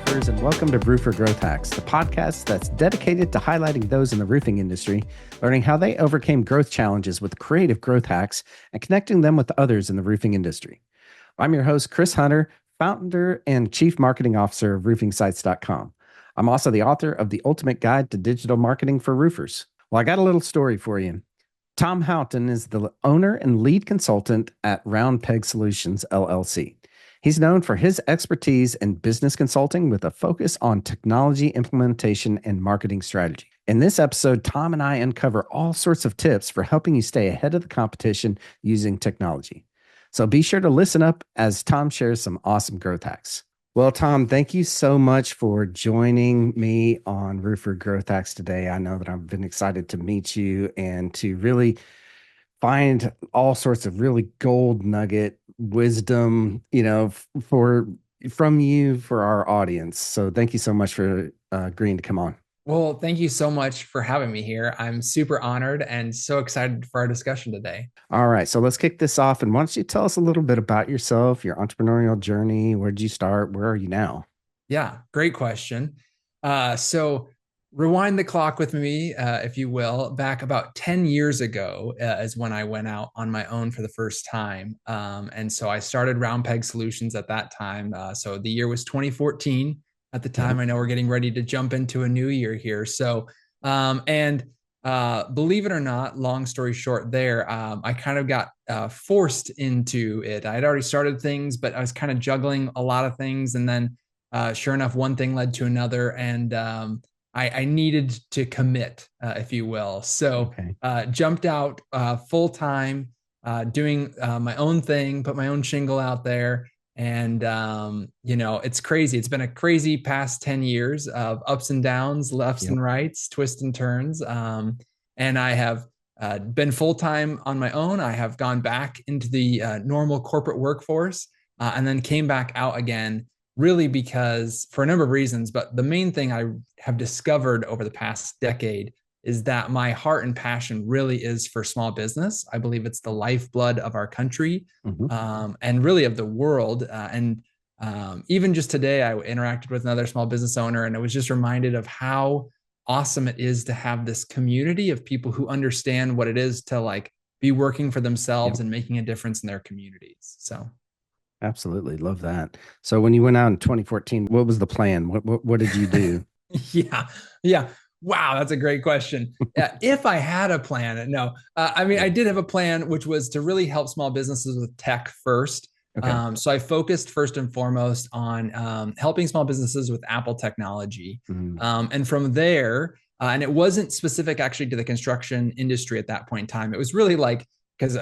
roofers, and welcome to Roofer Growth Hacks, the podcast that's dedicated to highlighting those in the roofing industry, learning how they overcame growth challenges with creative growth hacks, and connecting them with others in the roofing industry. I'm your host, Chris Hunter, founder and chief marketing officer of roofingsites.com. I'm also the author of The Ultimate Guide to Digital Marketing for Roofers. Well, I got a little story for you. Tom Houghton is the owner and lead consultant at Round Peg Solutions, LLC. He's known for his expertise in business consulting with a focus on technology implementation and marketing strategy. In this episode, Tom and I uncover all sorts of tips for helping you stay ahead of the competition using technology. So be sure to listen up as Tom shares some awesome growth hacks. Well, Tom, thank you so much for joining me on Roofer Growth Hacks today. I know that I've been excited to meet you and to really find all sorts of really gold nugget wisdom, from you for our audience. So thank you so much for agreeing to come on. Well, thank you so much for having me here. I'm super honored and so excited for our discussion today. All right, so let's kick this off. And why don't you tell us a little bit about yourself, your entrepreneurial journey? Where did you start? Where are you now? Yeah, great question. So rewind the clock with me, if you will. Back about 10 years ago is when I went out on my own for the first time. And so I started Round Peg Solutions at that time. So the year was 2014 at the time. Yep. I know we're getting ready to jump into a new year here. So, believe it or not, long story short there, I kind of got forced into it. I had already started things, but I was kind of juggling a lot of things. And then sure enough, one thing led to another. And I needed to commit, if you will. So jumped out full time, doing my own thing, put my own shingle out there. And, it's crazy. It's been a crazy past 10 years of ups and downs, lefts and rights, twists and turns. And I have been full time on my own. I have gone back into the normal corporate workforce and then came back out again. Really because for a number of reasons, but the main thing I have discovered over the past decade is that my heart and passion really is for small business. I believe it's the lifeblood of our country and really of the world. Even just today, I interacted with another small business owner and I was just reminded of how awesome it is to have this community of people who understand what it is to be working for themselves and making a difference in their communities. So. Absolutely. Love that. So when you went out in 2014, what was the plan? What did you do? Yeah. Wow. That's a great question. If I had a plan, no. I did have a plan, which was to really help small businesses with tech first. Okay. So I focused first and foremost on helping small businesses with Apple technology. And from there, and it wasn't specific actually to the construction industry at that point in time. It was really because,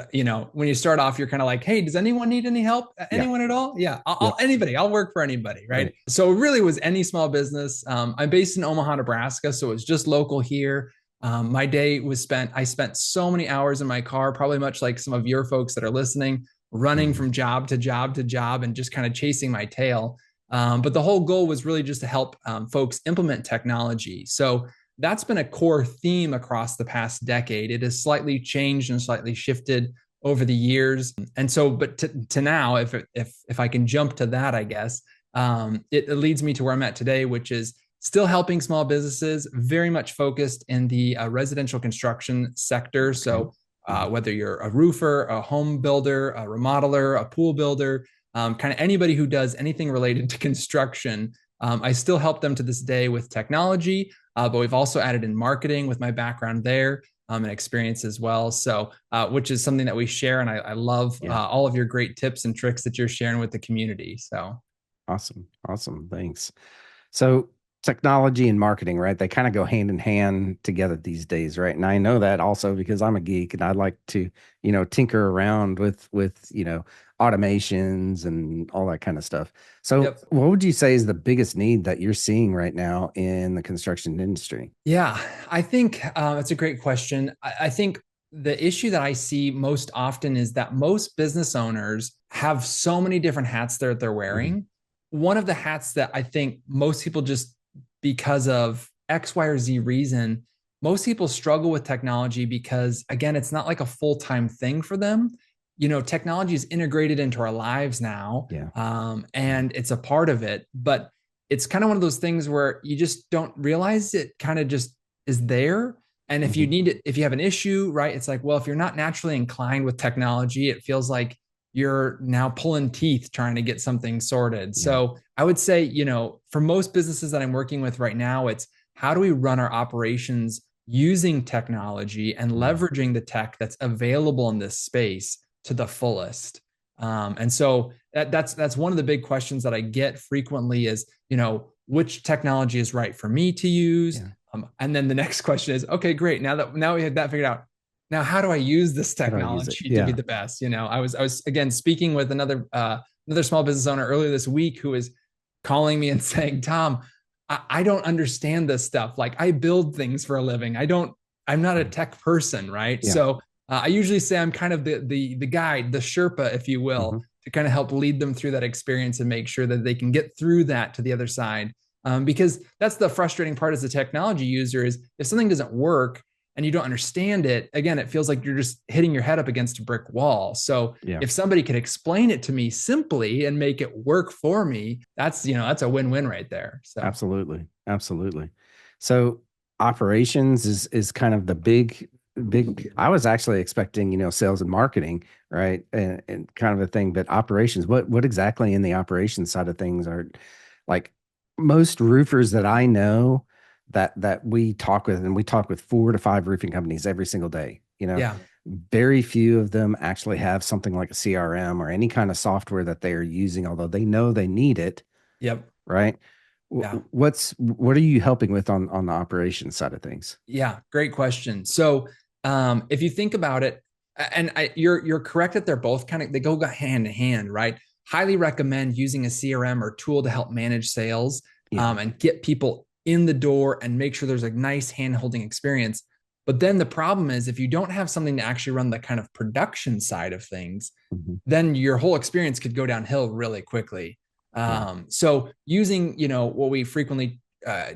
when you start off, you're kind of like, hey, does anyone need any help? Anyone at all? Yeah, anybody. I'll work for anybody, right? So it really was any small business. I'm based in Omaha, Nebraska, so it was just local here. My day was I spent so many hours in my car, probably much like some of your folks that are listening, running from job to job to job and just kind of chasing my tail. But the whole goal was really just to help folks implement technology. So that's been a core theme across the past decade. It has slightly changed and slightly shifted over the years. And so, but to now, if I can jump to that, I guess, it leads me to where I'm at today, which is still helping small businesses, very much focused in the residential construction sector. So whether you're a roofer, a home builder, a remodeler, a pool builder, kind of anybody who does anything related to construction, I still help them to this day with technology. But we've also added in marketing with my background there and experience as well. So, which is something that we share. And I love all of your great tips and tricks that you're sharing with the community. So awesome. Thanks. So technology and marketing, right? They kind of go hand in hand together these days, right? And I know that also because I'm a geek and I like to, tinker around with automations and all that kind of stuff. So what would you say is the biggest need that you're seeing right now in the construction industry? Yeah, I think it's a great question. I think the issue that I see most often is that most business owners have so many different hats that they're wearing. One of the hats that I think most people just because of X, Y, or Z reason, most people struggle with technology because, again, it's not like a full-time thing for them. Technology is integrated into our lives now, and it's a part of it, but it's kind of one of those things where you just don't realize it kind of just is there. And if you need it, if you have an issue, right, it's like, well, if you're not naturally inclined with technology, it feels like you're now pulling teeth trying to get something sorted. Yeah. So I would say, for most businesses that I'm working with right now, it's how do we run our operations using technology and leveraging the tech that's available in this space to the fullest. And so that's one of the big questions that I get frequently is, which technology is right for me to use? Yeah. And then the next question is, okay, great. Now we have that figured out. Now, how do I use this technology to be the best? I was again speaking with another small business owner earlier this week who is calling me and saying, Tom, I don't understand this stuff. Like, I build things for a living. I'm not a tech person, right? Yeah. So I usually say I'm kind of the guide, the Sherpa, if you will, to kind of help lead them through that experience and make sure that they can get through that to the other side. Because that's the frustrating part as a technology user is if something doesn't work and you don't understand it, again, it feels like you're just hitting your head up against a brick wall. So if somebody could explain it to me simply and make it work for me, that's a win-win right there. So absolutely. So operations is kind of the big, I was actually expecting, sales and marketing, right? And kind of a thing, but operations, what exactly in the operations side of things are like most roofers that I know that we talk with, and we talk with 4 to 5 roofing companies every single day, very few of them actually have something like a CRM or any kind of software that they are using, although they know they need it. Yep. Right. Yeah. What are you helping with on the operations side of things? Yeah, great question. So if you think about it, and you're correct that they're both they go hand in hand, right? Highly recommend using a CRM or tool to help manage sales and get people in the door and make sure there's a nice hand-holding experience. But then the problem is if you don't have something to actually run the kind of production side of things, then your whole experience could go downhill really quickly. So using, what we frequently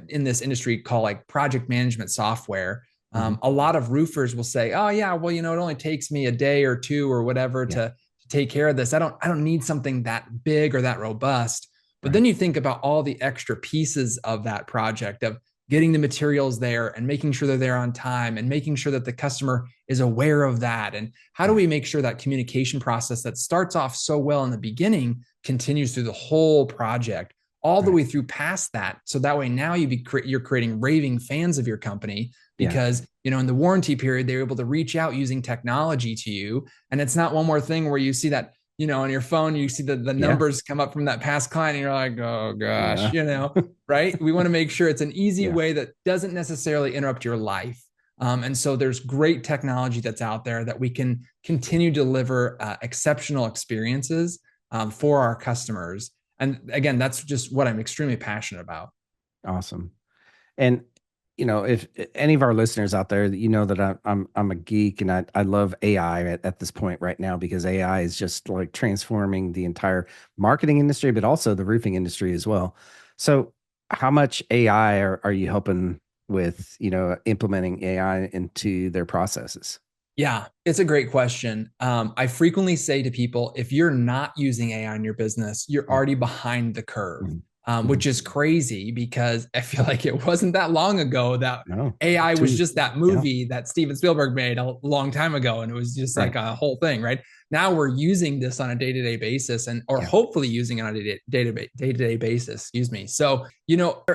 in this industry call like project management software, a lot of roofers will say, oh yeah, well, it only takes me a day or 2 or whatever to take care of this. I don't need something that big or that robust. But then you think about all the extra pieces of that project of getting the materials there and making sure they're there on time and making sure that the customer is aware of that. And how do we make sure that communication process that starts off so well in the beginning continues through the whole project, all the way through past that. So that way now you're creating raving fans of your company because, in the warranty period, they're able to reach out using technology to you. And it's not one more thing where you see that, on your phone, you see the numbers come up from that past client and you're like, oh gosh, right? We want to make sure it's an easy way that doesn't necessarily interrupt your life. And so there's great technology that's out there that we can continue to deliver exceptional experiences for our customers. And again, that's just what I'm extremely passionate about. Awesome. And if any of our listeners out there, that I'm a geek and I love AI at this point right now, because AI is just like transforming the entire marketing industry, but also the roofing industry as well. So how much AI are you helping with, implementing AI into their processes? Yeah, it's a great question. I frequently say to people, if you're not using AI in your business, you're already behind the curve. Which is crazy because I feel like it wasn't that long ago that AI was just that movie that Steven Spielberg made a long time ago. And it was just like a whole thing, right? Now we're using this on a day-to-day basis or hopefully using it on a day-to-day basis, excuse me. So,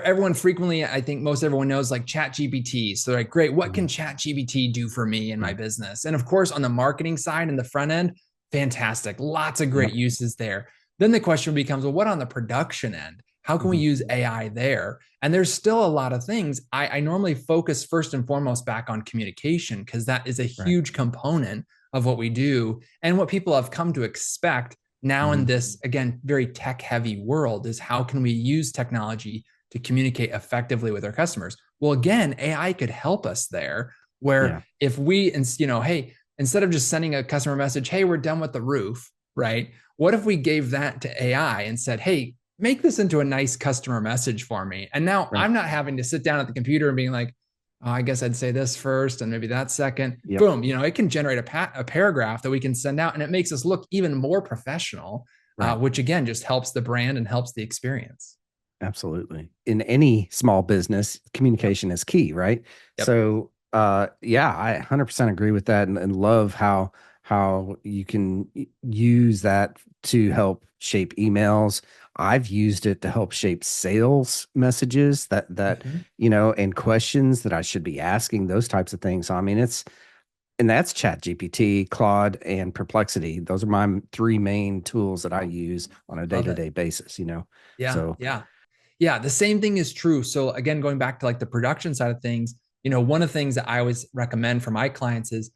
everyone frequently, I think most everyone knows like ChatGPT. So they're like, great, what can ChatGPT do for me in my business? And of course, on the marketing side and the front end, fantastic. Lots of great uses there. Then the question becomes, well, what on the production end? How can we use AI there? And there's still a lot of things. I normally focus first and foremost back on communication because that is a huge component of what we do. And what people have come to expect now in this, again, very tech heavy world is how can we use technology to communicate effectively with our customers? Well, again, AI could help us there where if we, hey, instead of just sending a customer message, hey, we're done with the roof, right? What if we gave that to AI and said, hey, make this into a nice customer message for me. And now I'm not having to sit down at the computer and being like, oh, I guess I'd say this first and maybe that second. Boom, it can generate a paragraph that we can send out and it makes us look even more professional, which again, just helps the brand and helps the experience. Absolutely. In any small business, Yep. communication is key, right? Yep. So, yeah, I 100% agree with that, and love how you can use that to help shape emails. I've used it to help shape sales messages Mhm. and questions that I should be asking, those types of things. I mean, and that's Chat GPT, Claude, and Perplexity. Those are my three main tools that I use on a Love it. day-to-day basis. Yeah. So, Yeah. Yeah, the same thing is true. So again, going back to like the production side of things, one of the things that I always recommend for my clients is,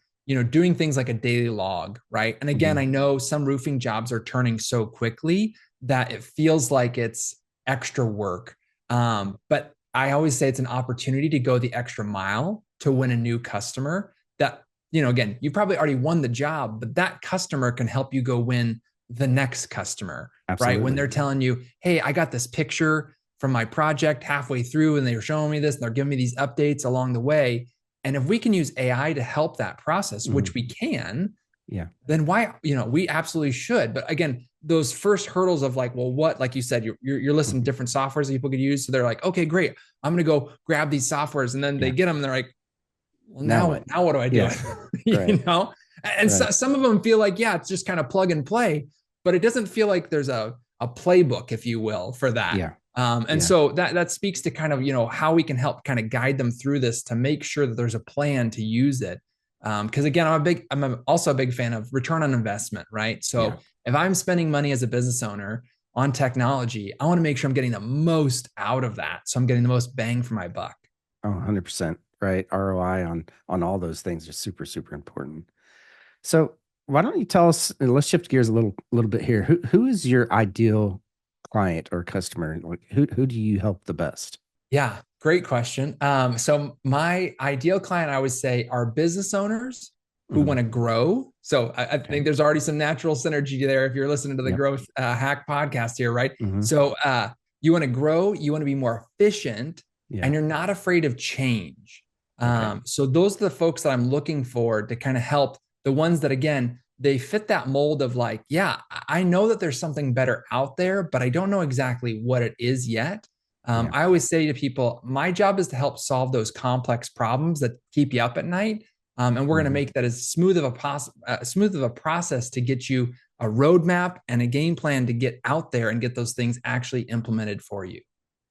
doing things like a daily log, right? And again, mhm. I know some roofing jobs are turning so quickly that it feels like it's extra work. But I always say it's an opportunity to go the extra mile to win a new customer that, again, you probably already won the job, but that customer can help you go win the next customer, right? When Absolutely. they're telling you, hey, I got this picture from my project halfway through and they were showing me this and they're giving me these updates along the way. And if we can use AI to help that process, Mhm. which we can, Yeah. then why, we absolutely should. But again, those first hurdles of like, well, what, like you said, you're listing Mhm. different softwares that people could use. So they're like, okay, great. I'm going to go grab these softwares. And then they Yeah. get them and they're like, well, Now now, what? now what do I do? Yeah. you Right. know? And so, Right. some of them feel like, yeah, it's just kind of plug and play, but it doesn't feel like there's a playbook, if you will, for that. Yeah. And Yeah. so that speaks to kind of, how we can help kind of guide them through this to make sure that there's a plan to use it. Because again, also a big fan of return on investment, right? Yeah. So if I'm spending money as a business owner on technology, I want to make sure I'm getting the most out of that. So I'm getting the most bang for my buck. Oh, 100%. Right. ROI on all those things are super, super important. So why don't you tell us, and let's shift gears a little bit here. Who is your ideal client or customer? Like who do you help the best? Yeah, great question. So my ideal client, I would say, are business owners who Hmm. want to grow. So I Okay. think there's already some natural synergy there if you're listening to the Yep. Growth Hack podcast here, right? Hmm. So you want to grow, you want to be more efficient, Yeah. and you're not afraid of change. Okay. So those are the folks that I'm looking for to kind of help the ones that, again, they fit that mold of like, yeah, I know that there's something better out there, but I don't know exactly what it is yet. Yeah. I always say to people, my job is to help solve those complex problems that keep you up at night. And we're going to Hmm. make that as smooth of a process to get you a roadmap and a game plan to get out there and get those things actually implemented for you.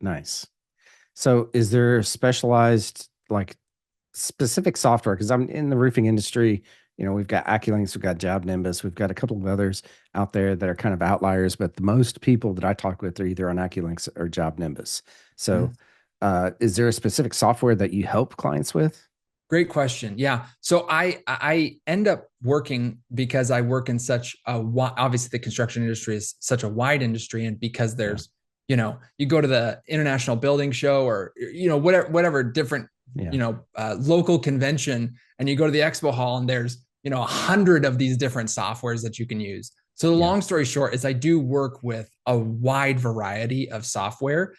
Nice. So is there specialized like specific software? Because I'm in the roofing industry. We've got AccuLinks, we've got Job Nimbus, we've got a couple of others out there that are kind of outliers, but the most people that I talk with are either on AccuLinks or Job Nimbus. So, Mm. is there a specific software that you help clients with? Great question. Yeah. So I end up working because I work in such a obviously the construction industry is such a wide industry, and because Yeah. there's you go to the International Building Show or whatever different Yeah. local convention, and you go to the expo hall and there's 100 of these different softwares that you can use. So the Yeah. long story short is I do work with a wide variety of software.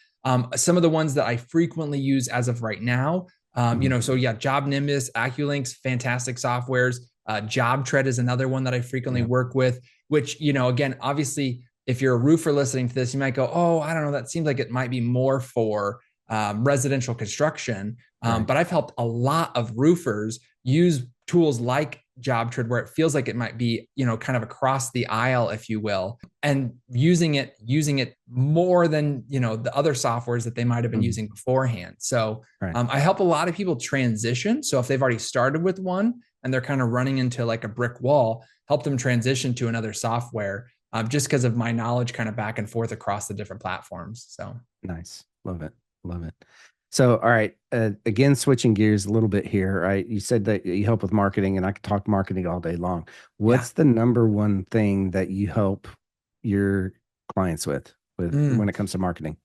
Some of the ones that I frequently use as of right now, Mhm. so yeah, Job Nimbus, AccuLinks, fantastic softwares. Job Tread is another one that I frequently Yeah. work with, which, again, obviously, if you're a roofer listening to this, you might go, oh, I don't know, that seems like it might be more for residential construction. Right. But I've helped a lot of roofers use tools like Job Tread where it feels like it might be, kind of across the aisle, if you will, and using it more than, the other softwares that they might have been Mhm. using beforehand. So Right. I help a lot of people transition. So if they've already started with one and they're kind of running into like a brick wall, help them transition to another software, just because of my knowledge kind of back and forth across the different platforms. So Nice. Love it. Love it. So, all right. Again, switching gears a little bit here, right? You said that you help with marketing, and I could talk marketing all day long. yeah. What's the number one thing that you help your clients with Mm. when it comes to marketing?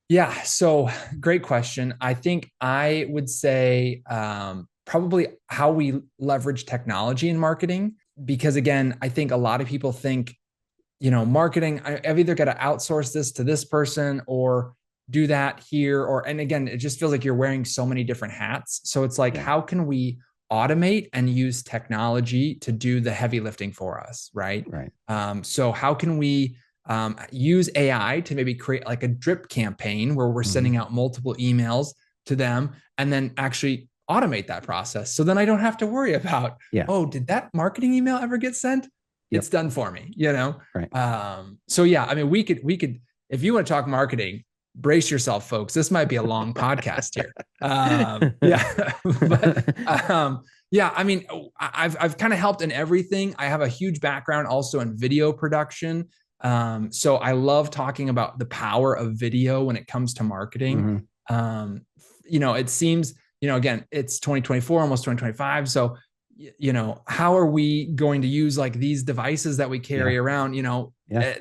Yeah. So great question. I think I would say probably how we leverage technology in marketing, because again, I think a lot of people think, marketing, I've either got to outsource this to this person or do that here. And again, it just feels like you're wearing so many different hats. So it's like, Yeah. how can we automate and use technology to do the heavy lifting for us? Right. Right. So how can we use AI to maybe create like a drip campaign where we're sending out multiple emails to them, and then actually automate that process. So then I don't have to worry about, oh, did that marketing email ever get sent? It's done for me, Right. So yeah, I mean, we could, if you want to talk marketing, brace yourself, folks. This might be a long podcast here. Yeah, but yeah, I mean, I've kind of helped in everything. I have a huge background also in video production. So I love talking about the power of video when it comes to marketing. It seems, again, it's 2024, almost 2025. So, how are we going to use like these devices that we carry around?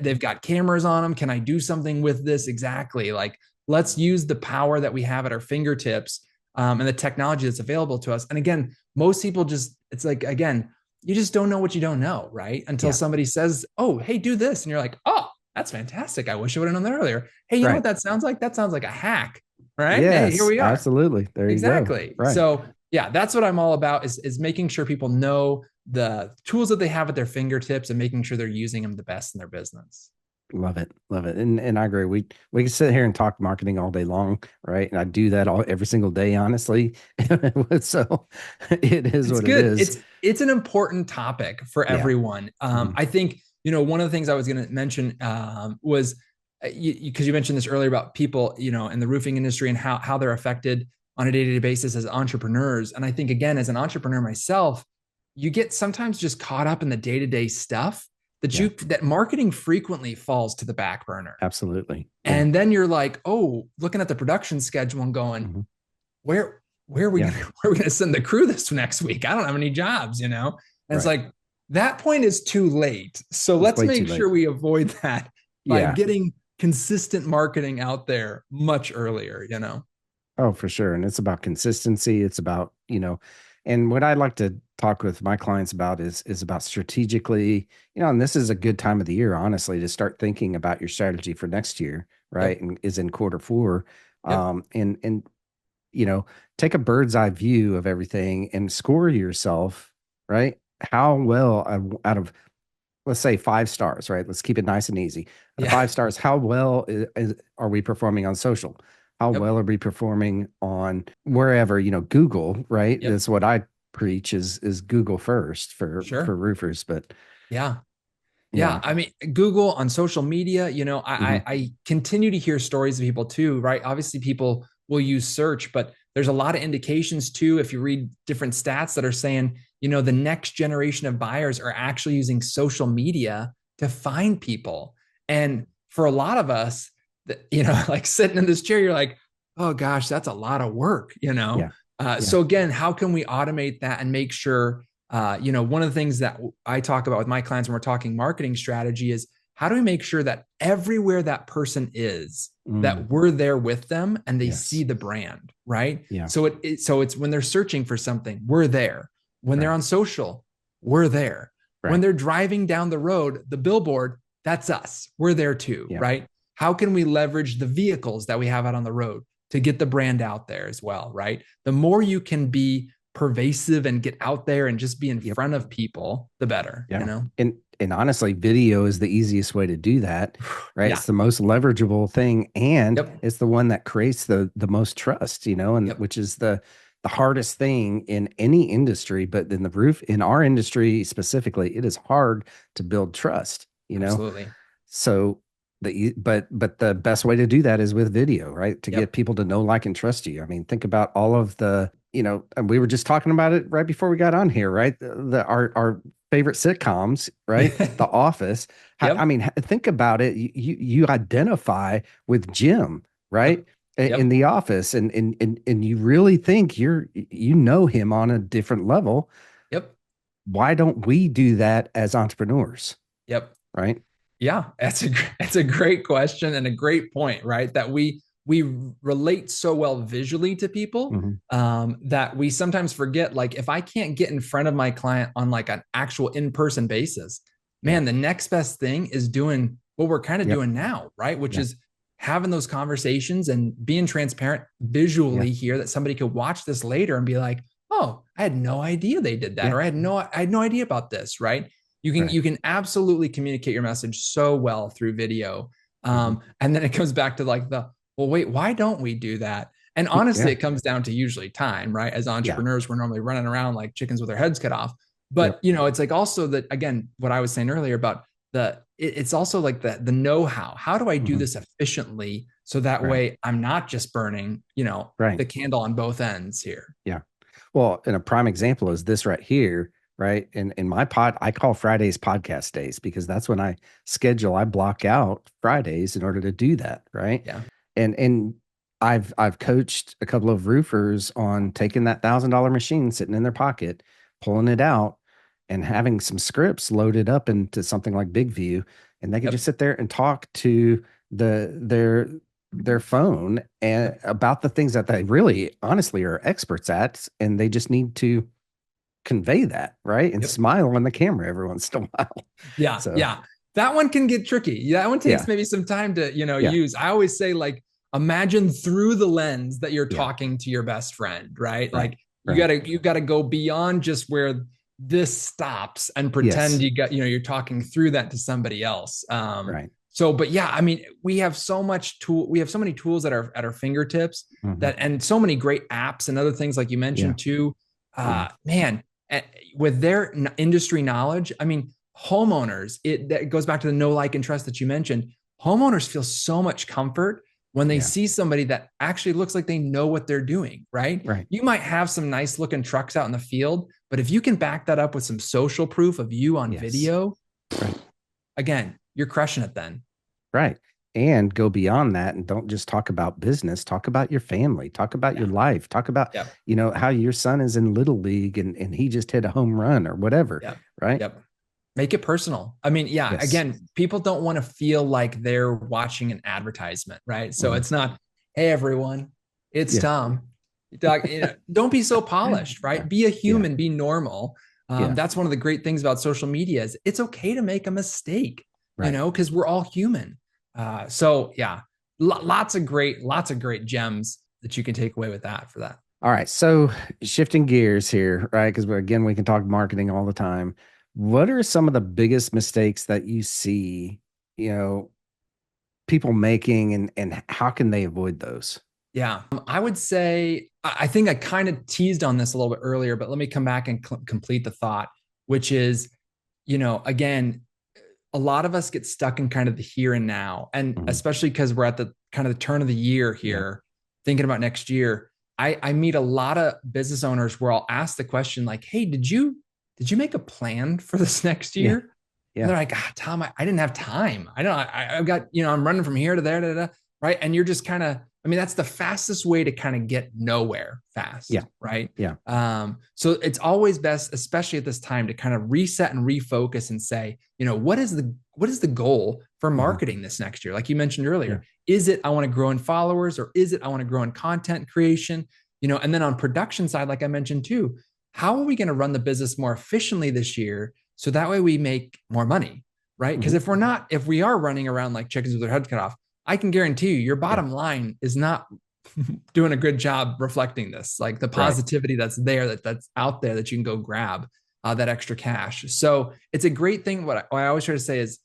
They've got cameras on them. Can I do something with this? Exactly. Like, let's use the power that we have at our fingertips, and the technology that's available to us. And again, most people it's like, again, you just don't know what you don't know, right? Until somebody says, oh, hey, do this. And you're like, oh, that's fantastic. I wish I would have known that earlier. Hey, you know what that sounds like? That sounds like a hack, right? Yes, hey, here we are. Absolutely. There you go. Exactly. Right. So yeah, that's what I'm all about is making sure people know the tools that they have at their fingertips and making sure they're using them the best in their business. Love it. Love it. And I agree. We can sit here and talk marketing all day long, right? And I do that every single day, honestly. So it is what good. it is. It's an important topic for everyone. I think, one of the things I was going to mention was because you mentioned this earlier about people, in the roofing industry and how they're affected on a day-to-day basis as entrepreneurs. And I think, again, as an entrepreneur myself, you get sometimes just caught up in the day-to-day stuff that marketing frequently falls to the back burner. Absolutely. And then you're like, oh, looking at the production schedule and going, where are we going to send the crew this next week? I don't have any jobs, And it's like, that point is too late. So let's make sure we avoid that by getting consistent marketing out there much earlier, Oh, for sure. And it's about consistency. It's about, and what I like to talk with my clients about is about strategically, and this is a good time of the year, honestly, to start thinking about your strategy for next year, right? And is in quarter 4. And take a bird's eye view of everything and score yourself, right? How well out of, let's say 5 stars, right? Let's keep it nice and easy. 5 stars, how well are we performing on social? How well are we performing on wherever, Google, right? That's what I preach is Google first for roofers. But yeah. I mean, Google on social media, I continue to hear stories of people too, right? Obviously people will use search, but there's a lot of indications too. If you read different stats that are saying, the next generation of buyers are actually using social media to find people. And for a lot of us, like sitting in this chair, you're like, oh gosh, that's a lot of work, So again, how can we automate that and make sure, one of the things that I talk about with my clients when we're talking marketing strategy is how do we make sure that everywhere that person is, that we're there with them and they see the brand, right? Yeah. So it's when they're searching for something, we're there. When they're on social, we're there. When they're driving down the road, the billboard, that's us. We're there too, right? How can we leverage the vehicles that we have out on the road to get the brand out there as well, right? The more you can be pervasive and get out there and just be in front of people, the better, And honestly, video is the easiest way to do that, right? It's the most leverageable thing, and it's the one that creates the most trust, and which is the hardest thing in any industry, but in our industry specifically, it is hard to build trust, Absolutely. So but the best way to do that is with video, right? To get people to know, like, and trust you. I mean, think about all of the, and we were just talking about it right before we got on here, right? Our favorite sitcoms, right? The Office. I mean, think about it. You identify with Jim, right? In The Office, and you really think you know him on a different level. Why don't we do that as entrepreneurs? Right. Yeah, that's a great question and a great point, right? That we relate so well visually to people that we sometimes forget, like, if I can't get in front of my client on like an actual in-person basis, man, the next best thing is doing what we're kind of doing now, right? Which is having those conversations and being transparent visually here, that somebody could watch this later and be like, oh, I had no idea they did that. Or I had no idea about this, right? You can absolutely communicate your message so well through video. Mm-hmm. And then it comes back to like well, wait, why don't we do that? And honestly, Yeah. it comes down to usually time, right? As Yeah. entrepreneurs, we're normally running around like chickens with their heads cut off. But, Yep. it's like also that, again, what I was saying earlier about it's also like the know-how. How do I do Mm-hmm. this efficiently? So that Right. way I'm not just burning, Right. the candle on both ends here. Yeah. Well, and a prime example is this right here, right? In my I call Fridays podcast days because that's when I block out Fridays in order to do that, right? Yeah. And I've coached a couple of roofers on taking that $1,000 machine sitting in their pocket, pulling it out, and having some scripts loaded up into something like Big View, and they could just Yep. sit there and talk to their phone and about the things that they really honestly are experts at, and they just need to convey that, right? And Yep. smile on the camera every once in a while. Yeah. So Yeah. That one can get tricky. That one takes yeah, maybe some time to, yeah, use. I always say, like, imagine through the lens that you're yeah, talking to your best friend, right? right, Like right, you gotta go beyond just where this stops and pretend yes, you're talking through that to somebody else. right, So, but yeah, I mean, we have so many tools at our fingertips, hmm, and so many great apps and other things like you yeah, mentioned too. yeah, Man, with their industry knowledge, I mean, homeowners, that goes back to the know, like, and trust that you mentioned. Homeowners feel so much comfort when they yeah, see somebody that actually looks like they know what they're doing, right? right, You might have some nice looking trucks out in the field, but if you can back that up with some social proof of you on yes, video, right, again, you're crushing it then. right. And go beyond that and don't just talk about business, talk about your family, talk about Yeah. your life, talk about, Yep. how your son is in little league and he just hit a home run or whatever, Yep. right? Yep. Make it personal. I mean, yeah, Yes. again, people don't want to feel like they're watching an advertisement, right? So Mhm. it's not, hey, everyone, it's Yeah. Tom. Don't be so polished, Yeah. right? Be a Yeah. human, be normal. Yeah. That's one of the great things about social media is it's okay to make a mistake, Right. because we're all human. So yeah, lots of great gems that you can take away with that for that. All right. So shifting gears here, right? Because again, we can talk marketing all the time. What are some of the biggest mistakes that you see, you know, people making and how can they avoid those? Yeah, I would say I think I kind of teased on this a little bit earlier, but let me come back and complete the thought, which is, again, a lot of us get stuck in kind of the here and now, and Mhm. especially because we're at the kind of the turn of the year Yeah. here, thinking about next year. I meet a lot of business owners where I'll ask the question like, "Hey, did you make a plan for this next Yeah. year?" And Yeah. they're like, Tom, I didn't have time. I don't. I've got I'm running from here to there, right? And you're just kind of, I mean, that's the fastest way to kind of get nowhere fast, Yeah. right? Yeah. So it's always best, especially at this time, to kind of reset and refocus and say, what is the goal for Mhm. marketing this next year? Like you mentioned Yeah. earlier, is it I want to grow in followers, or is it I want to grow in content creation? And then on production side, like I mentioned too, how are we going to run the business more efficiently this year so that way we make more money, right? Because Mhm. if we are running around like chickens with their heads cut off, I can guarantee you your Yeah. bottom line is not doing a good job reflecting this, like the Right. positivity that's there, that's out there that you can go grab that extra cash. So it's a great thing. What I always try to say is,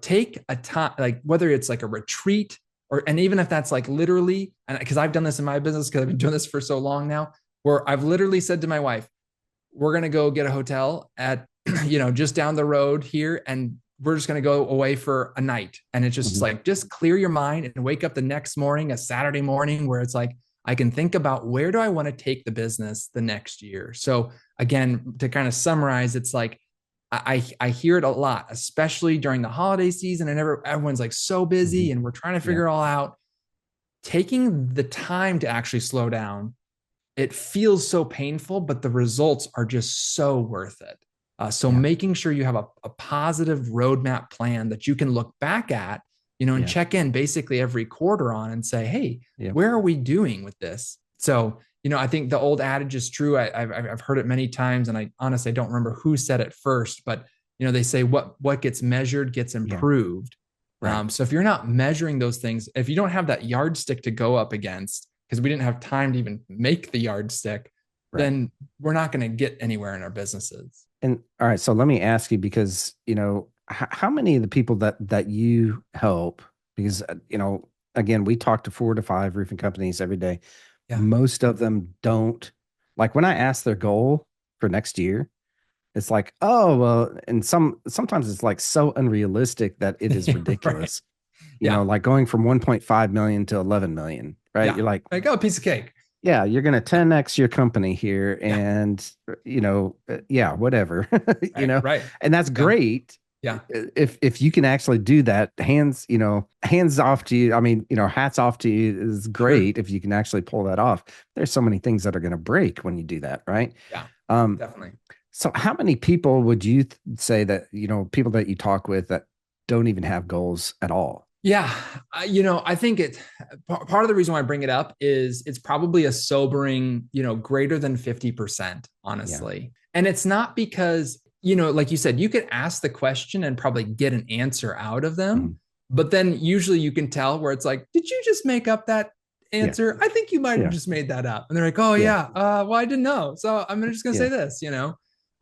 take a time, like whether it's like a retreat and even if that's like literally, and because I've done this in my business, because I've been doing this for so long now, where I've literally said to my wife, we're going to go get a hotel at, just down the road here. And we're just going to go away for a night. And it's just Mhm. like, just clear your mind and wake up the next morning, a Saturday morning, where it's like, I can think about where do I want to take the business the next year. So again, to kind of summarize, it's like, I hear it a lot, especially during the holiday season, and everyone's like so busy Mhm. and we're trying to Yeah. figure it all out. Taking the time to actually slow down, it feels so painful, but the results are just so worth it. So Yeah. making sure you have a positive roadmap plan that you can look back at, and Yeah. check in basically every quarter on and say, hey, Yeah. where are we doing with this? So, I think the old adage is true. I've heard it many times, and I honestly don't remember who said it first, but they say what gets measured gets Yeah. improved. Right. So if you're not measuring those things, if you don't have that yardstick to go up against, because we didn't have time to even make the yardstick, Right. then we're not going to get anywhere in our businesses. And all right, so let me ask you because, how many of the people that you help, because, again, we talk to 4 to 5 roofing companies every day. Yeah. Most of them don't like when I ask their goal for next year, it's like, oh, well, and sometimes it's like so unrealistic that it is Right. ridiculous. Yeah. Like going from 1.5 million to 11 million, right? Yeah. You're like, Like, oh, a piece of cake. yeah, you're going to Yeah. 10x your company here Yeah. and yeah, whatever. you Right. know, Right. and that's Yeah. great Yeah. if you can actually do that. Hands off to you. I mean, hats off to you is Sure. great if you can actually pull that off. There's so many things that are going to break when you do that, right? Yeah. Um, Definitely. so how many people would you say that, people that you talk with that don't even have goals at all? Yeah, I think part of the reason why I bring it up is it's probably a sobering, greater than 50%, Yeah. honestly. And it's not because, like you said, you could ask the question and probably get an answer out of them. Mhm. But then usually you can tell where it's like, did you just make up that Yeah. answer? I think you might have Yeah. just made that up. And they're like, oh, Yeah. yeah, well, I didn't know. So I'm just going to say Yeah. this.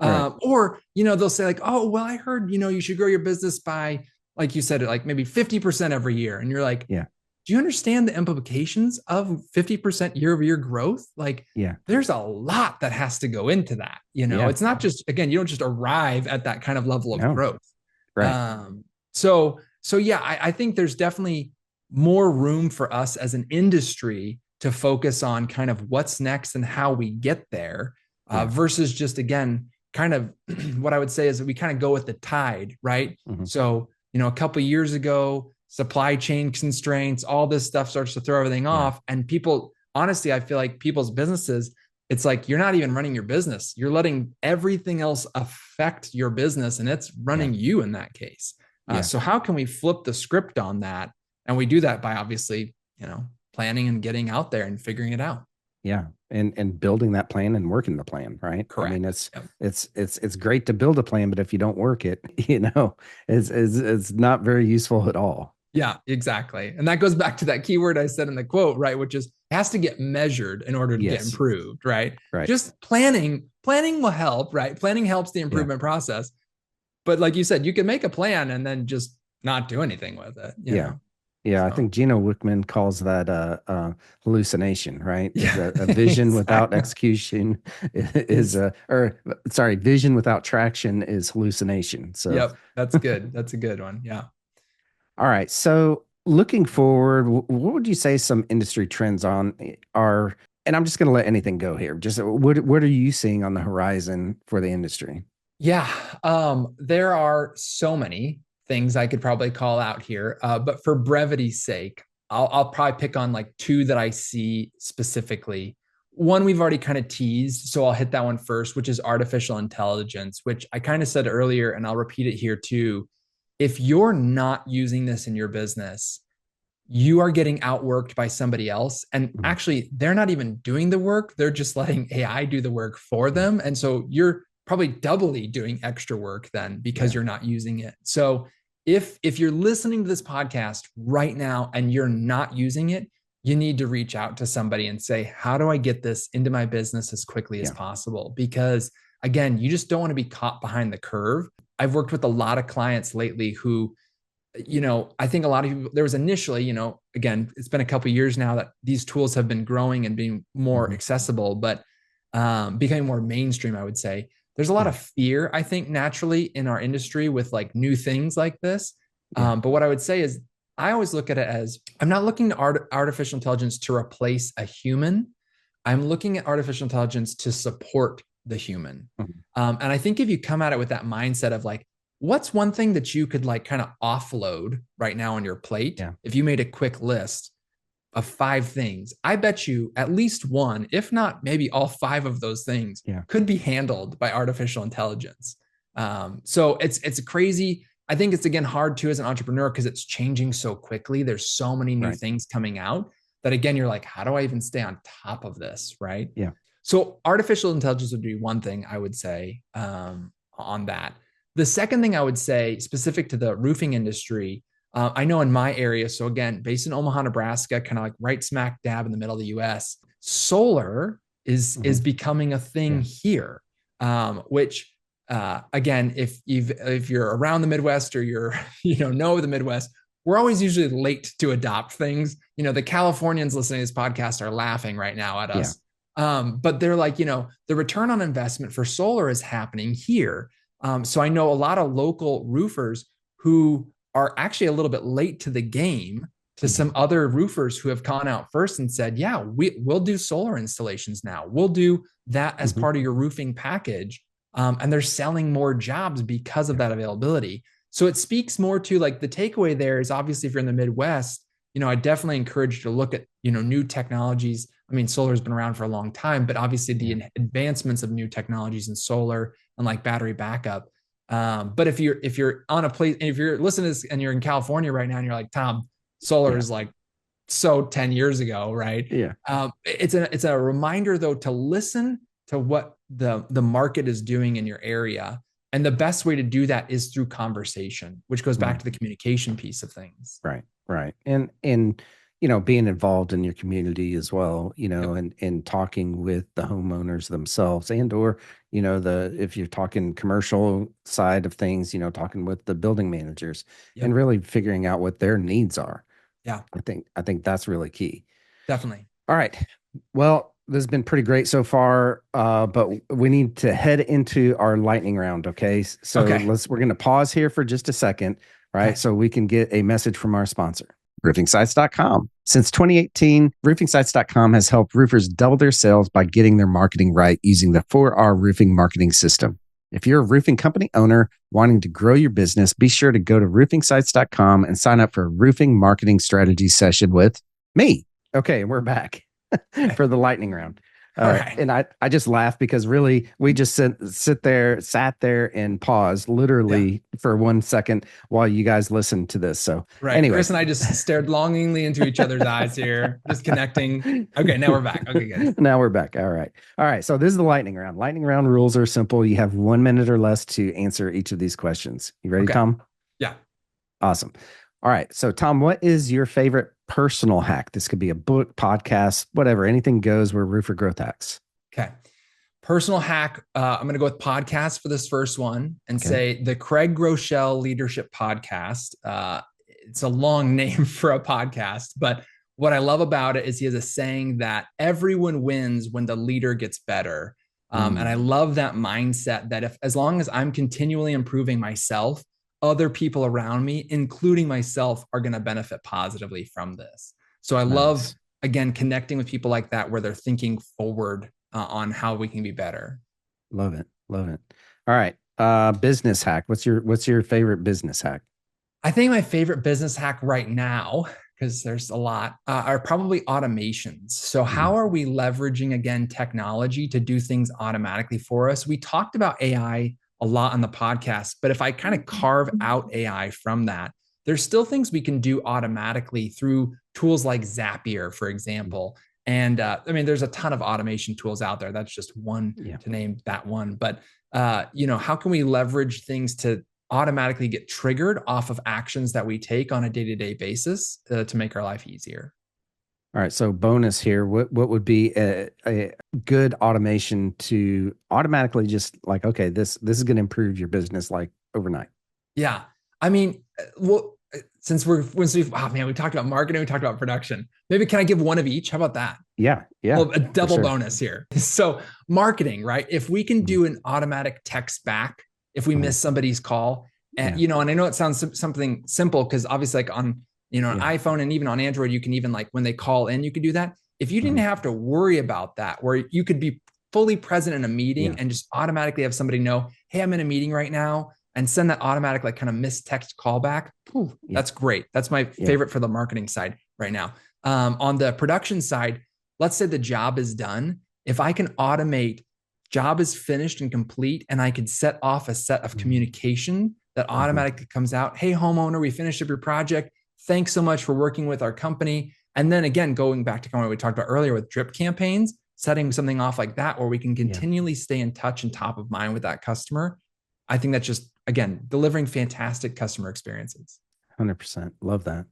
Right. Or, they'll say like, oh, well, I heard, you should grow your business by, like you said, like maybe 50% every year. And you're like, Yeah. do you understand the implications of 50% year over year growth? Like Yeah. there's a lot that has to go into that. Yeah. It's not just, again, you don't just arrive at that kind of level of No. growth. Right. So yeah, I think there's definitely more room for us as an industry to focus on kind of what's next and how we get there Yeah. versus just, again, kind of what I would say is that we kind of go with the tide, right? Mhm. So, a couple of years ago, supply chain constraints, all this stuff starts to throw everything Yeah. off. And people, honestly, I feel like people's businesses, it's like you're not even running your business. You're letting everything else affect your business, and it's running you in that case. Yeah. So how can we flip the script on that? And we do that by obviously, planning and getting out there and figuring it out. Yeah. And building that plan and working the plan, right? I mean, Correct. Yep. it's great to build a plan, but if you don't work it, it's not very useful at all. Yeah, exactly. And that goes back to that keyword I said in the quote, right? Which is it has to get measured in order to get Yes. improved, right? Right. Just planning will help, right? Planning helps the improvement process. But like you said, you can make a plan and then just not do anything with it. Yeah. Yeah, I think Gino Wickman calls that hallucination, right? Yeah, A vision without exactly. execution vision without traction is hallucination. So, Yep, that's good. That's a good one. Yeah. all right. So, looking forward, what would you say some industry trends are? And I'm just going to let anything go here. Just what are you seeing on the horizon for the industry? Yeah, there are so many things I could probably call out here, but for brevity's sake, I'll probably pick on like two that I see specifically. One we've already kind of teased, so I'll hit that one first, which is artificial intelligence, which I kind of said earlier, and I'll repeat it here too. If you're not using this in your business, you are getting outworked by somebody else. And Mhm. actually, they're not even doing the work. They're just letting AI do the work for them. And so you're probably doubly doing extra work then because Yeah. you're not using it. So if you're listening to this podcast right now and you're not using it, you need to reach out to somebody and say, how do I get this into my business as quickly as Yeah. possible? Because again, you just don't want to be caught behind the curve. I've worked with a lot of clients lately who, I think a lot of people, there was initially, again, it's been a couple of years now that these tools have been growing and being more Mhm. accessible, but becoming more mainstream, I would say. There's a lot Yeah. of fear, I think, naturally in our industry with like new things like this. Yeah. But what I would say is, I always look at it as I'm not looking to artificial intelligence to replace a human. I'm looking at artificial intelligence to support the human. Mhm. And I think if you come at it with that mindset of like, what's one thing that you could like kind of offload right now on your plate? Yeah. If you made a quick list of 5 things, I bet you at least one, if not maybe all 5 of those things, Yeah. could be handled by artificial intelligence. So it's crazy. I think it's again hard too as an entrepreneur because it's changing so quickly. There's so many new Right. things coming out that again you're like, how do I even stay on top of this, right? Yeah. So artificial intelligence would be one thing I would say on that. The second thing I would say, specific to the roofing industry, I know in my area, so again, based in Omaha, Nebraska, kind of like right smack dab in the middle of the US, solar is Mhm. becoming a thing Yeah. here, which again, if you're around the Midwest or you're know the Midwest, we're always usually late to adopt things. The Californians listening to this podcast are laughing right now at us. But they're like, the return on investment for solar is happening here. So I know a lot of local roofers who are actually a little bit late to the game to some other roofers who have gone out first and said, yeah, we'll do solar installations now. We'll do that as part of your roofing package. And they're selling more jobs because of that availability. So it speaks more to like the takeaway there is obviously if you're in the Midwest, I definitely encourage you to look at, new technologies. I mean, solar has been around for a long time, but obviously the advancements of new technologies in solar and like battery backup. But if you're on a place, and if you're listening to this and you're in California right now and you're like, Tom, solar is like so 10 years ago, right? Yeah. It's a reminder though, to listen to what the market is doing in your area. And the best way to do that is through conversation, which goes back to the communication piece of things. Right. Right. And being involved in your community as well, and talking with the homeowners themselves or, if you're talking commercial side of things, talking with the building managers and really figuring out what their needs are. Yeah. I think that's really key. Definitely. All right. Well, this has been pretty great so far, but we need to head into our lightning round. Okay. So we're going to pause here for just a second, right? So we can get a message from our sponsor, roofingsites.com. Since 2018, roofingsites.com has helped roofers double their sales by getting their marketing right using the 4R roofing marketing system. If you're a roofing company owner wanting to grow your business, be sure to go to roofingsites.com and sign up for a roofing marketing strategy session with me. Okay, we're back for the lightning round. Right. And I just laugh because really we just sat there and paused literally for 1 second while you guys listened to this. So anyway, Chris and I just stared longingly into each other's eyes here, just connecting. Okay, now we're back. Okay, good. Now we're back. All right. So this is the lightning round. Lightning round rules are simple. You have 1 minute or less to answer each of these questions. You ready, Tom? Yeah. Awesome. All right. So Tom, what is your favorite personal hack? This could be a book, podcast, whatever, anything goes. We're roofer growth hacks. Okay. Personal hack. I'm going to go with podcast for this first one and say the Craig Groeschel Leadership Podcast. It's a long name for a podcast, but what I love about it is he has a saying that everyone wins when the leader gets better. And I love that mindset that as long as I'm continually improving myself, other people around me, including myself, are going to benefit positively from this. So I love, again, connecting with people like that, where they're thinking forward on how we can be better. Love it. All right. Business hack. What's your favorite business hack? I think my favorite business hack right now, because there's a lot, are probably automations. So how are we leveraging, again, technology to do things automatically for us? We talked about AI a lot on the podcast, but if I kind of carve out AI from that, there's still things we can do automatically through tools like Zapier, for example. And there's a ton of automation tools out there. That's just one to name that one. But how can we leverage things to automatically get triggered off of actions that we take on a day-to-day basis to make our life easier? All right. So bonus here, what would be a good automation to automatically just like, okay, this is going to improve your business like overnight? Yeah. I mean, well, we talked about marketing, we talked about production. Maybe can I give one of each? How about that? Yeah. Well, a double bonus here. So marketing, right? If we can do an automatic text back, if we miss somebody's call, and and I know it sounds something simple because obviously like on an iPhone and even on Android, you can even like when they call in, you could do that. If you didn't have to worry about that, where you could be fully present in a meeting and just automatically have somebody know, hey, I'm in a meeting right now, and send that automatic like kind of missed text callback. That's great. That's my favorite for the marketing side right now. On the production side, let's say the job is done. If I can automate, job is finished and complete, and I could set off a set of communication that automatically comes out. Hey, homeowner, we finished up your project. Thanks so much for working with our company. And then again, going back to kind of what we talked about earlier with drip campaigns, setting something off like that, where we can continually stay in touch and top of mind with that customer. I think that's just, again, delivering fantastic customer experiences. 100%. Love that.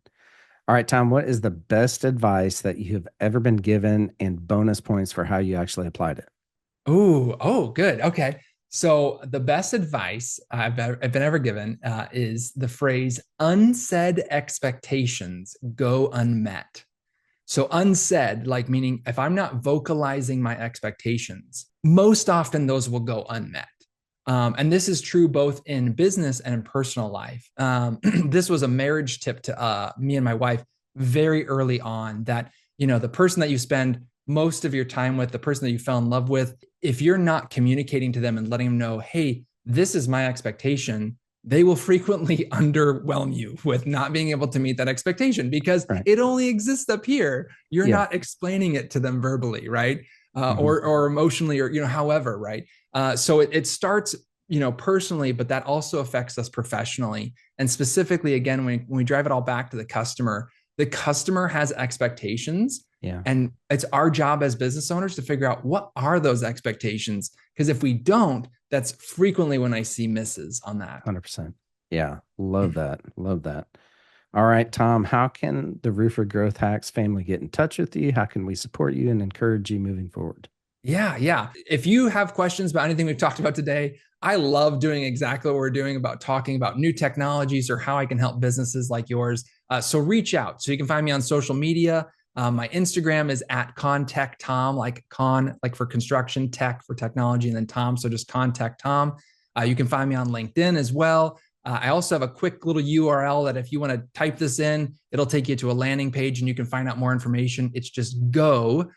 All right, Tom, what is the best advice that you have ever been given and bonus points for how you actually applied it? Oh, good. Okay. So the best advice I've been ever given is the phrase unsaid expectations go unmet. So unsaid, like meaning if I'm not vocalizing my expectations, most often those will go unmet. And this is true both in business and in personal life. This was a marriage tip to me and my wife very early on that, the person that you spend most of your time with, the person that you fell in love with, if you're not communicating to them and letting them know, hey, this is my expectation, they will frequently underwhelm you with not being able to meet that expectation because Right. it only exists up here. You're Yeah. not explaining it to them verbally, right? Mhm. Or emotionally, or however, right? So it starts, personally, but that also affects us professionally. And specifically, again, when we drive it all back to the customer has expectations. Yeah. And it's our job as business owners to figure out what are those expectations. Because if we don't, that's frequently when I see misses on that. 100%. Yeah. Love that. Love that. All right, Tom, how can the Roofer Growth Hacks family get in touch with you? How can we support you and encourage you moving forward? Yeah. If you have questions about anything we've talked about today, I love doing exactly what we're doing about talking about new technologies or how I can help businesses like yours. So reach out. So you can find me on social media. My Instagram is at contact Tom, like like for construction, tech for technology, and then Tom. So just contact Tom. You can find me on LinkedIn as well. I also have a quick little URL that if you want to type this in, it'll take you to a landing page and you can find out more information. It's just go.rpeg.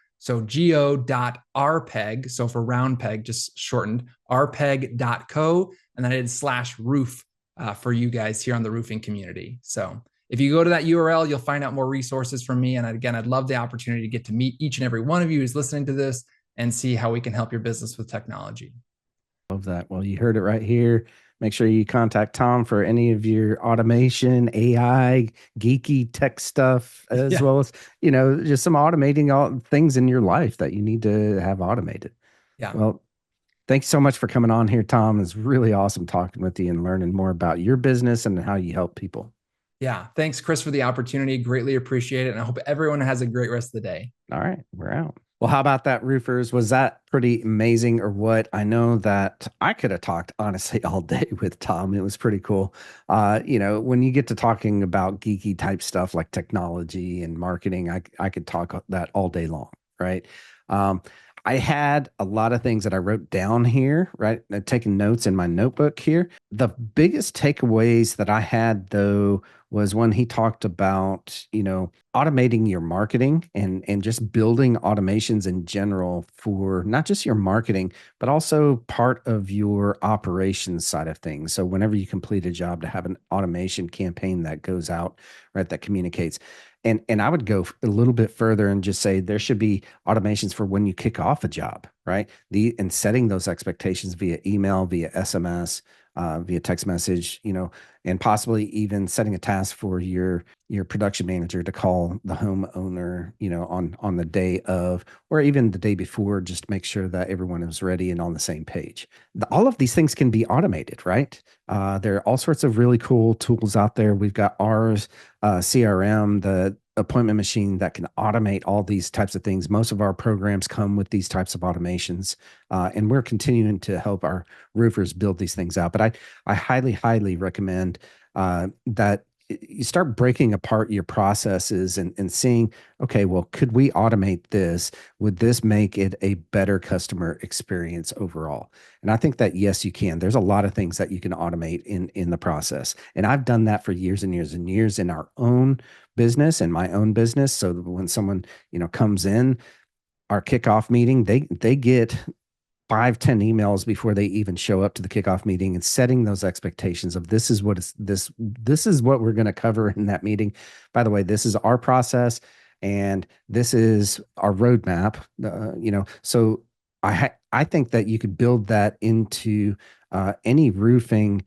So for round peg, just shortened, rpeg.co. And then it's /roof for you guys here on the roofing community. So if you go to that URL, you'll find out more resources from me. And again, I'd love the opportunity to get to meet each and every one of you who's listening to this and see how we can help your business with technology. Love that. Well, you heard it right here. Make sure you contact Tom for any of your automation, AI, geeky tech stuff, as Yeah. well as, just some automating all things in your life that you need to have automated. Yeah. Well, thanks so much for coming on here, Tom. It's really awesome talking with you and learning more about your business and how you help people. Yeah. Thanks, Chris, for the opportunity. Greatly appreciate it. And I hope everyone has a great rest of the day. All right, we're out. Well, how about that, roofers? Was that pretty amazing or what? I know that I could have talked honestly all day with Tom. It was pretty cool. When you get to talking about geeky type stuff like technology and marketing, I could talk that all day long, right? Um, I had a lot of things that I wrote down here, right? I've taken notes in my notebook here. The biggest takeaways that I had, though, was when he talked about, automating your marketing and just building automations in general for not just your marketing, but also part of your operations side of things. So whenever you complete a job, to have an automation campaign that goes out, right, that communicates. And I would go a little bit further and just say there should be automations for when you kick off a job, right? And setting those expectations via email, via SMS, via text message, and possibly even setting a task for your production manager to call the homeowner, on the day of, or even the day before, just to make sure that everyone is ready and on the same page. All of these things can be automated, right? There are all sorts of really cool tools out there. We've got ours, CRM, the appointment machine that can automate all these types of things. Most of our programs come with these types of automations, and we're continuing to help our roofers build these things out. But I highly, highly recommend that you start breaking apart your processes and seeing, okay, well, could we automate this? Would this make it a better customer experience overall? And I think that, yes, you can. There's a lot of things that you can automate in the process. And I've done that for years and years and years in our own business and my own business. So when someone, comes in, our kickoff meeting, they get 5, 10 emails before they even show up to the kickoff meeting, and setting those expectations of this is what we're going to cover in that meeting. By the way, this is our process and this is our roadmap. So I think that you could build that into any roofing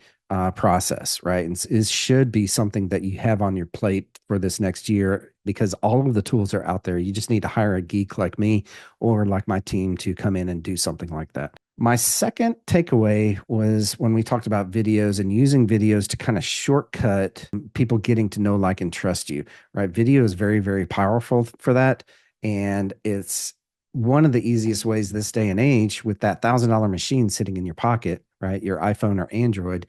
process, right? And it should be something that you have on your plate for this next year, because all of the tools are out there. You just need to hire a geek like me or like my team to come in and do something like that. My second takeaway was when we talked about videos and using videos to kind of shortcut people getting to know, like, and trust you, right? Video is very, very powerful for that. And it's one of the easiest ways this day and age with that $1,000 machine sitting in your pocket, right? Your iPhone or Android,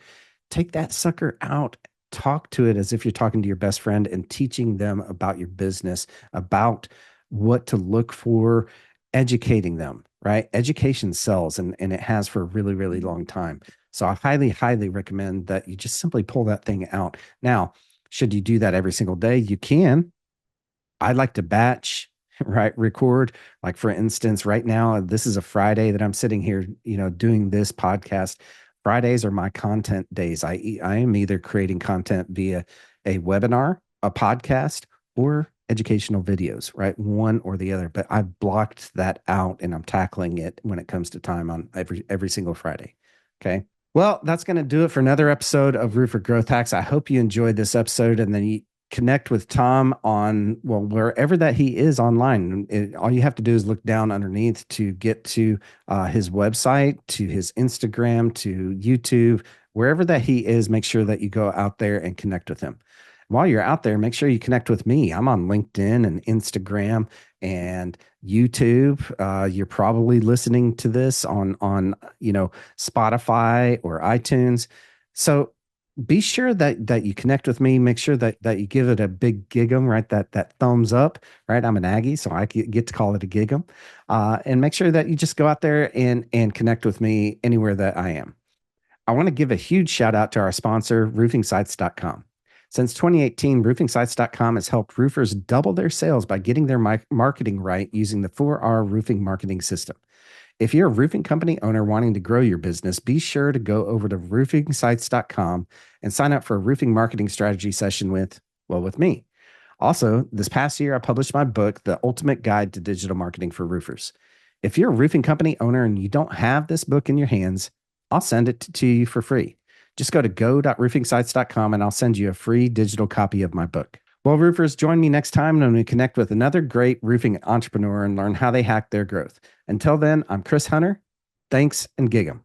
take that sucker out, talk to it as if you're talking to your best friend and teaching them about your business, about what to look for, educating them, right? Education sells and it has for a really, really long time. So I highly, highly recommend that you just simply pull that thing out. Now, should you do that every single day? You can. I like to batch, right? Record. Like for instance, right now, this is a Friday that I'm sitting here, doing this podcast. Fridays are my content days. I am either creating content via a webinar, a podcast, or educational videos, right? One or the other. But I've blocked that out and I'm tackling it when it comes to time on every single Friday. Okay. Well, that's going to do it for another episode of Roofer Growth Hacks. I hope you enjoyed this episode, and then you connect with Tom on, well, wherever that he is online. All you have to do is look down underneath to get to his website, to his Instagram, to YouTube, wherever that he is. Make sure that you go out there and connect with him. While you're out there, make sure you connect with me. I'm on LinkedIn and Instagram and YouTube. You're probably listening to this on Spotify or iTunes. So be sure that you connect with me. Make sure that you give it a big gig'em, right? That thumbs up, right? I'm an Aggie, so I get to call it a gig'em. And make sure that you just go out there and connect with me anywhere that I am. I want to give a huge shout out to our sponsor, roofingsites.com. Since 2018, roofingsites.com has helped roofers double their sales by getting their marketing right using the 4R roofing marketing system. If you're a roofing company owner wanting to grow your business, be sure to go over to roofingsites.com and sign up for a roofing marketing strategy session with me. Also, this past year, I published my book, The Ultimate Guide to Digital Marketing for Roofers. If you're a roofing company owner and you don't have this book in your hands, I'll send it to you for free. Just go to go.roofingsites.com and I'll send you a free digital copy of my book. Well, roofers, join me next time when we connect with another great roofing entrepreneur and learn how they hack their growth. Until then, I'm Chris Hunter. Thanks and gig 'em.